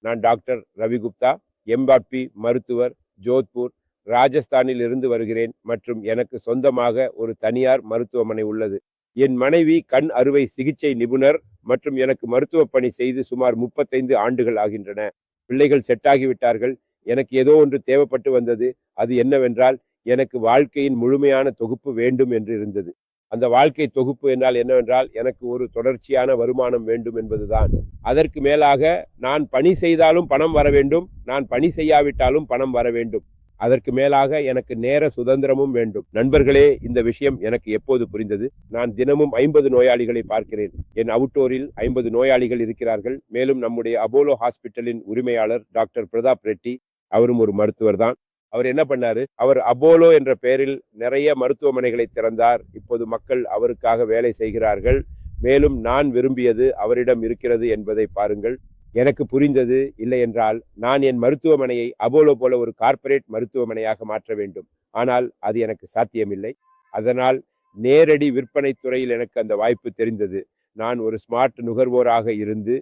நான் டாக்டர் ரவி குப்தா, எம்பாட்பி மருத்துவர், ஜோத்பூர், ராஜஸ்தானில் இருந்து வருகிறேன் மற்றும் எனக்கு சொந்தமாக ஒரு தனியார் மருத்துவமனை உள்ளது. என் மனைவி கண் அறுவை சிகிச்சை நிபுணர் மற்றும் எனக்கு மருத்துவ பணி செய்து சுமார் 35 ஆண்டுகள் ஆகின்றன. பிள்ளைகள் செட் ஆகிவிட்டார்கள். எனக்கு ஏதோ ஒன்று தேவைப்பட்டு வந்தது. அது என்னவென்றால், எனக்கு வாழ்க்கையின் முழுமையான தொகுப்பு வேண்டும் என்று இருந்தது. அந்த வாழ்க்கை தொகுப்பு என்றால் என்னவென்றால், எனக்கு ஒரு தொடர்ச்சியான வருமானம் வேண்டும் என்பதுதான். அதற்கு மேலாக நான் பணி செய்தாலும் பணம் வர வேண்டும், நான் பணி செய்யாவிட்டாலும் பணம் வர வேண்டும். அதற்கு மேலாக எனக்கு நேர சுதந்திரமும் வேண்டும். நண்பர்களே, இந்த விஷயம் எனக்கு எப்போது புரிந்தது? நான் தினமும் 50 நோயாளிகளை பார்க்கிறேன். என் அவுட்டோரில் 50 நோயாளிகள் இருக்கிறார்கள். மேலும் நம்முடைய அப்போலோ ஹாஸ்பிட்டலின் உரிமையாளர் டாக்டர் பிரதாப் ரெட்டி, அவரும் ஒரு மருத்துவர் தான். அவர் என்ன பண்ணாரு? அவர் அப்போலோ என்ற பெயரில் நிறைய மருத்துவமனைகளை திறந்தார். இப்போது மக்கள் அவருக்காக வேலை செய்கிறார்கள். மேலும் நான் விரும்பியது அவரிடம் இருக்கிறது என்பதை பாருங்கள். எனக்கு புரிந்தது, இல்லை என்றால் நான் என் மருத்துவமனையை அப்போலோ போல ஒரு கார்ப்பரேட் மருத்துவமனையாக மாற்ற வேண்டும். ஆனால் அது எனக்கு சாத்தியமில்லை. அதனால் நேரடி விற்பனை துறையில் எனக்கு அந்த வாய்ப்பு தெரிந்தது. நான் ஒரு ஸ்மார்ட் நுகர்வோராக இருந்து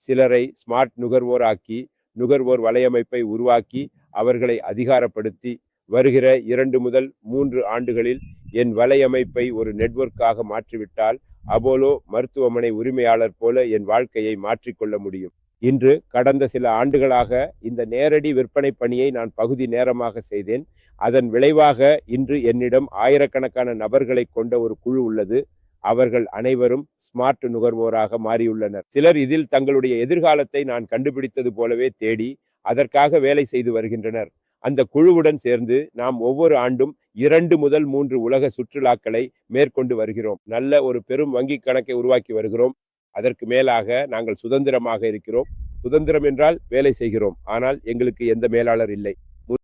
சிலரை ஸ்மார்ட் நுகர்வோராக்கி, நுகர்வோர் வலையமைப்பை உருவாக்கி, அவர்களை அதிகாரப்படுத்தி, வருகிற 2 முதல் 3 ஆண்டுகளில் என் வலையமைப்பை ஒரு நெட்வொர்க்காக மாற்றிவிட்டால் அப்போலோ மருத்துவமனை உரிமையாளர் போல என் வாழ்க்கையை மாற்றிக்கொள்ள முடியும். இன்று கடந்த சில ஆண்டுகளாக இந்த நேரடி விற்பனை பணியை நான் பகுதி நேரமாக செய்தேன். அதன் விளைவாக இன்று என்னிடம் ஆயிரக்கணக்கான நபர்களை கொண்ட ஒரு குழு உள்ளது. அவர்கள் அனைவரும் ஸ்மார்ட் நுகர்வோராக மாறியுள்ளனர். சிலர் இதில் தங்களுடைய எதிர்காலத்தை நான் கண்டுபிடித்தது போலவே தேடி அதற்காக வேலை செய்து வருகின்றனர். அந்த குழுவுடன் சேர்ந்து நாம் ஒவ்வொரு ஆண்டும் 2 முதல் 3 உலக சுற்றுலாக்களை மேற்கொண்டு வருகிறோம். நல்ல ஒரு பெரும் வங்கி கணக்கை உருவாக்கி வருகிறோம். அதற்கு மேலாக நாங்கள் சுதந்திரமாக இருக்கிறோம். சுதந்திரம் என்றால் வேலை செய்கிறோம், ஆனால் எங்களுக்கு எந்த மேலாளர் இல்லை.